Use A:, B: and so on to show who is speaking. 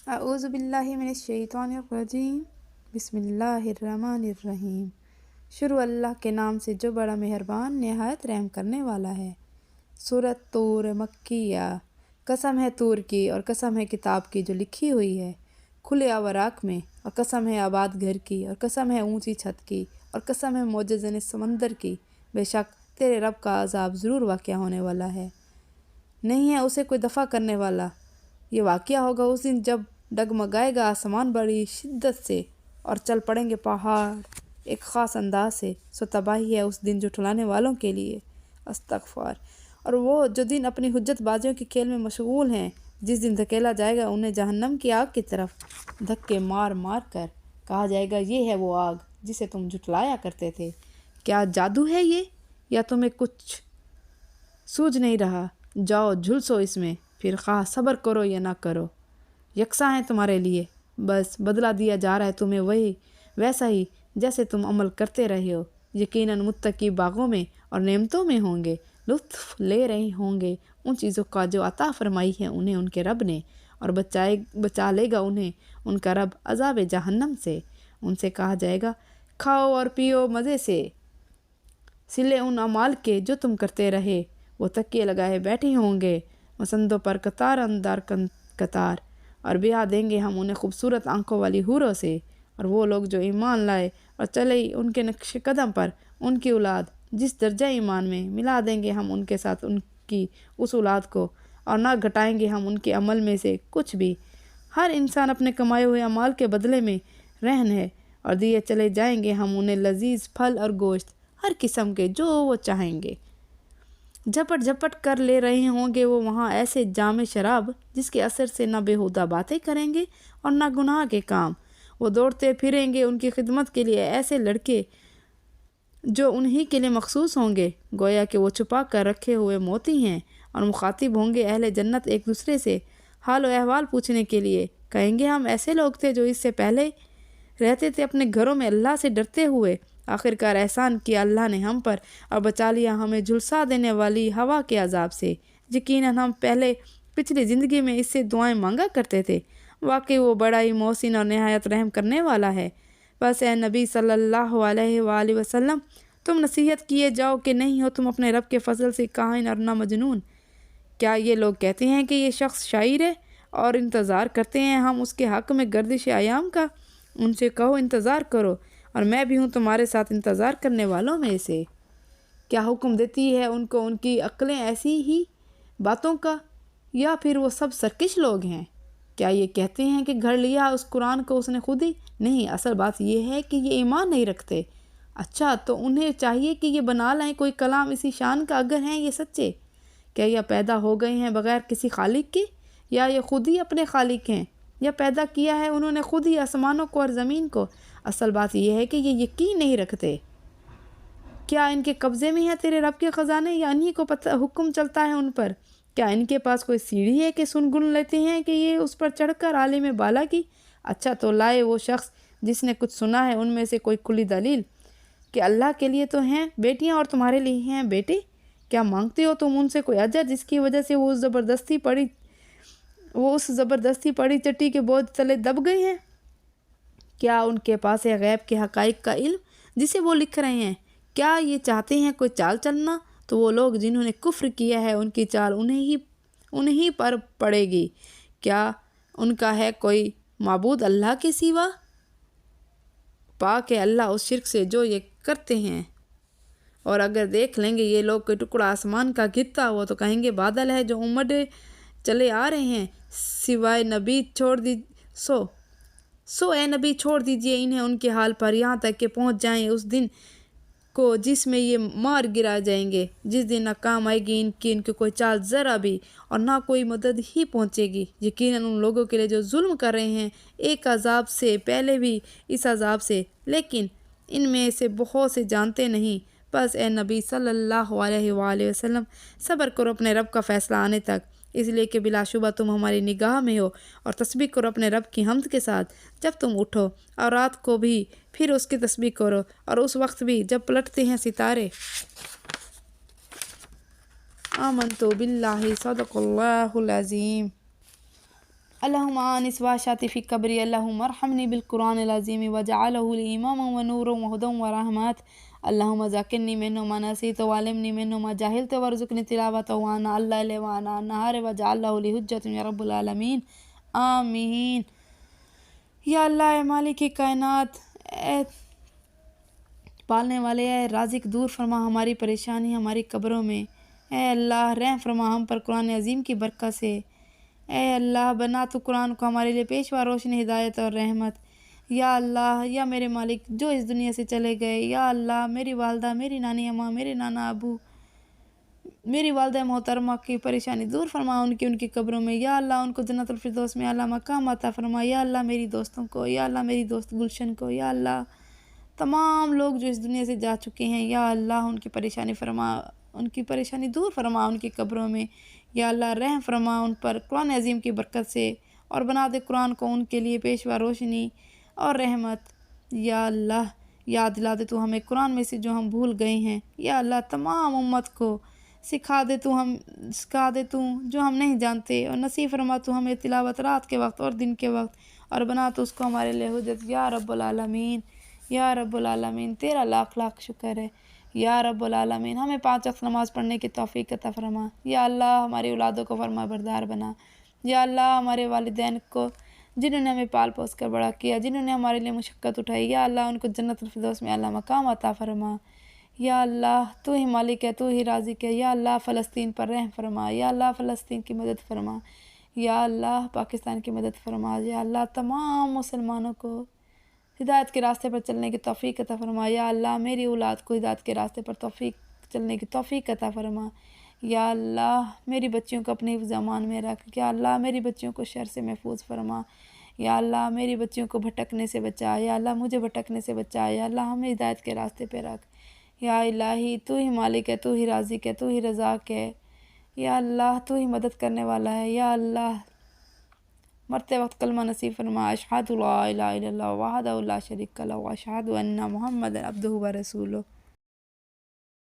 A: اعوذ باللہ من الشیطان الرجیم، بسم اللہ الرحمن الرحیم۔ شروع اللہ کے نام سے جو بڑا مہربان نہایت رحم کرنے والا ہے۔ سورۃ طور مکیہ۔ قسم ہے طور کی اور قسم ہے کتاب کی جو لکھی ہوئی ہے کھلے اوراق میں، اور قسم ہے آباد گھر کی، اور قسم ہے اونچی چھت کی، اور قسم ہے موجزن سمندر کی۔ بے شک تیرے رب کا عذاب ضرور واقع ہونے والا ہے، نہیں ہے اسے کوئی دفع کرنے والا۔ یہ واقعہ ہوگا اس دن جب ڈگمگائے گا آسمان بڑی شدت سے، اور چل پڑیں گے پہاڑ ایک خاص انداز سے، سو تباہی ہے اس دن جھٹلانے والوں کے لیے۔ استغفار۔ اور وہ جو دن اپنی حجت بازیوں کے کھیل میں مشغول ہیں، جس دن دھکیلا جائے گا انہیں جہنم کی آگ کی طرف دھکے مار مار کر، کہا جائے گا یہ ہے وہ آگ جسے تم جھٹلایا کرتے تھے۔ کیا جادو ہے یہ، یا تمہیں کچھ سوجھ نہیں رہا؟ جاؤ جھلسو اس میں، پھر خواہ صبر کرو یا نہ کرو، یکساں ہے تمہارے لیے، بس بدلہ دیا جا رہا ہے تمہیں وہی ویسا ہی جیسے تم عمل کرتے رہے ہو۔ یقیناً متقی باغوں میں اور نعمتوں میں ہوں گے، لطف لے رہے ہوں گے ان چیزوں کا جو عطا فرمائی ہے انہیں ان کے رب نے، اور بچا لے گا انہیں ان کا رب عذاب جہنم سے۔ ان سے کہا جائے گا کھاؤ اور پیو مزے سے، سلے ان اعمال کے جو تم کرتے رہے۔ وہ تکیے لگائے بیٹھے ہوں گے مسندوں پر قطار اندر قطار، اور بیاہ دیں گے ہم انہیں خوبصورت آنکھوں والی حوروں سے۔ اور وہ لوگ جو ایمان لائے اور چلے ان کے نقش قدم پر، ان کی اولاد جس درجہ ایمان میں، ملا دیں گے ہم ان کے ساتھ ان کی اس اولاد کو، اور نہ گھٹائیں گے ہم ان کے عمل میں سے کچھ بھی۔ ہر انسان اپنے کمائے ہوئے اعمال کے بدلے میں رہن ہے، اور دیے چلے جائیں گے ہم انہیں لذیذ پھل اور گوشت ہر قسم کے جو وہ چاہیں گے۔ جھپٹ جھپٹ کر لے رہے ہوں گے وہ وہاں ایسے جام شراب جس کے اثر سے نہ بیہودہ باتیں کریں گے اور نہ گناہ کے کام۔ وہ دوڑتے پھریں گے ان کی خدمت کے لیے ایسے لڑکے جو انہی کے لیے مخصوص ہوں گے، گویا کہ وہ چھپا کر رکھے ہوئے موتی ہیں۔ اور مخاطب ہوں گے اہل جنت ایک دوسرے سے حال و احوال پوچھنے کے لیے، کہیں گے ہم ایسے لوگ تھے جو اس سے پہلے رہتے تھے اپنے گھروں میں اللہ سے ڈرتے ہوئے، آخرکار احسان کیا اللہ نے ہم پر اور بچا لیا ہمیں جھلسا دینے والی ہوا کے عذاب سے۔ یقیناً ہم پچھلی زندگی میں اس سے دعائیں مانگا کرتے تھے، واقعی وہ بڑا ہی محسن اور نہایت رحم کرنے والا ہے۔ بس اے نبی صلی اللہ علیہ وآلہ وسلم، تم نصیحت کیے جاؤ کہ نہیں ہو تم اپنے رب کے فضل سے کاہن اور نہ مجنون۔ کیا یہ لوگ کہتے ہیں کہ یہ شخص شاعر ہے، اور انتظار کرتے ہیں ہم اس کے حق میں گردش ایام کا؟ ان سے کہو انتظار کرو، اور میں بھی ہوں تمہارے ساتھ انتظار کرنے والوں میں سے۔ کیا حکم دیتی ہے ان کو ان کی عقلیں ایسی ہی باتوں کا، یا پھر وہ سب سرکش لوگ ہیں؟ کیا یہ کہتے ہیں کہ گھڑ لیا اس قرآن کو اس نے خود ہی؟ نہیں، اصل بات یہ ہے کہ یہ ایمان نہیں رکھتے۔ اچھا تو انہیں چاہیے کہ یہ بنا لائیں کوئی کلام اسی شان کا اگر ہیں یہ سچے۔ کیا یہ پیدا ہو گئے ہیں بغیر کسی خالق کے، یا یہ خود ہی اپنے خالق ہیں، یا پیدا کیا ہے انہوں نے خود ہی آسمانوں کو اور زمین کو؟ اصل بات یہ ہے کہ یہ یقین نہیں رکھتے۔ کیا ان کے قبضے میں ہے تیرے رب کے خزانے، یا انہی کو حکم چلتا ہے ان پر؟ کیا ان کے پاس کوئی سیڑھی ہے کہ سن گن لیتے ہیں کہ یہ اس پر چڑھ کر عالم بالا کی؟ اچھا تو لائے وہ شخص جس نے کچھ سنا ہے ان میں سے کوئی کھلی دلیل کہ اللہ کے لیے تو ہیں بیٹیاں اور تمہارے لیے ہیں بیٹے۔ کیا مانگتے ہو تم ان سے کوئی اجر جس کی وجہ سے وہ اس زبردستی پڑی چٹی کے بوجھ تلے دب گئے ہیں؟ کیا ان کے پاس ہے غیب کے حقائق کا علم جسے وہ لکھ رہے ہیں؟ کیا یہ چاہتے ہیں کوئی چال چلنا؟ تو وہ لوگ جنہوں نے کفر کیا ہے ان کی چال انہی پر پڑے گی۔ کیا ان کا ہے کوئی معبود اللہ کے سوا؟ پاک ہے اللہ اس شرک سے جو یہ کرتے ہیں۔ اور اگر دیکھ لیں گے یہ لوگ کوئی ٹکڑا آسمان کا گرتا ہوا تو کہیں گے بادل ہے جو امڑے چلے آ رہے ہیں، سو اے نبی چھوڑ دیجئے انہیں ان کے حال پر، یہاں تک کہ پہنچ جائیں اس دن کو جس میں یہ مار گرا جائیں گے، جس دن نہ کام آئے گی ان کی کوئی چال ذرا بھی، اور نہ کوئی مدد ہی پہنچے گی۔ یقیناً ان لوگوں کے لیے جو ظلم کر رہے ہیں ایک عذاب سے پہلے بھی اس عذاب سے، لیکن ان میں سے بہت سے جانتے نہیں۔ بس اے نبی صلی اللہ علیہ وآلہ وسلم، صبر کرو اپنے رب کا فیصلہ آنے تک، اس لیے کہ بلا شبہ تم ہماری نگاہ میں ہو، اور تسبیح کرو اپنے رب کی حمد کے ساتھ جب تم اٹھو، اور رات کو بھی پھر اس کی تسبیح کرو، اور اس وقت بھی جب پلٹتے ہیں ستارے۔ آمنت باللہ، صدق اللہ العظیم۔ اللهم آنس وحشاتي في قبري اللهم ارحمني بالقرآن العظيم وجعله لي إماما ونورا وهدى ورحمات اللهم ذاكرني منه ما نسيت وعلمني منه ما جهلت وارزقني تلاوته وأنا الليل وأنا النهار وجعله لي حجة يا رب العالمین آمین۔ یا اللہ اے مالک کائنات، اے پالنے والے، اے رازق، دور فرما ہماری پریشانی ہماری قبروں میں۔ اے اللہ رحم فرما ہم پر قرآن عظیم کی برکت سے۔ اے اللہ بنا تو قرآن کو ہمارے لیے پیشوا روشنی، ہدایت اور رحمت۔ یا اللہ، یا میرے مالک جو اس دنیا سے چلے گئے، یا اللہ میری والدہ، میری نانی اماں، میرے نانا ابو، میری والدہ محترمہ کی پریشانی دور فرما ان کی قبروں میں۔ یا اللہ ان کو جنت الفردوس میں اعلیٰ مقام عطا فرما۔ یا اللہ میری دوستوں کو، یا اللہ میری دوست گلشن کو، یا اللہ تمام لوگ جو اس دنیا سے جا چکے ہیں، یا اللہ ان کی پریشانی فرما، ان کی پریشانی دور فرما ان کی قبروں میں۔ یا اللہ رحم فرما ان پر قرآن عظیم کی برکت سے، اور بنا دے قرآن کو ان کے لیے پیشوا روشنی اور رحمت۔ یا اللہ یاد دلا دے تو ہمیں قرآن میں سے جو ہم بھول گئے ہیں، یا اللہ تمام امت کو سکھا دے تو جو ہم نہیں جانتے، اور نصیب فرما تو ہمیں تلاوت رات کے وقت اور دن کے وقت، اور بنا تو اس کو ہمارے لیے حجت یا رب العالمین۔ یا رب العالمین تیرا لاکھ لاکھ شکر ہے۔ یا رب العالمین ہمیں 5 وقت نماز پڑھنے کی توفیق عطا فرما۔ یا اللہ ہماری اولادوں کو فرما بردار بنا۔ یا اللہ ہمارے والدین کو جنہوں نے ہمیں پال پوس کر بڑا کیا، جنہوں نے ہمارے لیے مشقت اٹھائی، یا اللہ ان کو جنت الفردوس میں اعلیٰ مقام عطا فرما۔ یا اللہ تو ہی مالک ہے، تو ہی رازق ہے۔ یا اللہ فلسطین پر رحم فرما۔ یا اللہ فلسطین کی مدد فرما۔ یا اللہ پاکستان کی مدد فرما۔ یا اللہ تمام مسلمانوں کو ہدایت کے راستے پر چلنے کی توفیق عطا فرما۔ یا اللہ میری اولاد کو ہدایت کے راستے پر چلنے کی توفیق عطا فرما۔ یا اللہ میری بچیوں کو اپنے حفظ امان میں رکھ۔ یا اللہ میری بچیوں کو شر سے محفوظ فرما۔ یا اللہ میری بچیوں کو بھٹکنے سے بچا۔ یا اللہ مجھے بھٹکنے سے بچا۔ یا اللہ ہمیں ہدایت کے راستے پہ رکھ۔ یا الہی تو ہی مالک ہے، تو ہی رازق ہے، تو ہی رزاق ہے۔ یا اللہ تو ہی مدد کرنے والا ہے۔ یا اللہ مرتے وقت کلمہ نصیب فرما۔ اشہد لا الہ الا اللہ وحدہ لا شریک لہ واشہد ان محمد عبدہ ورسولہ۔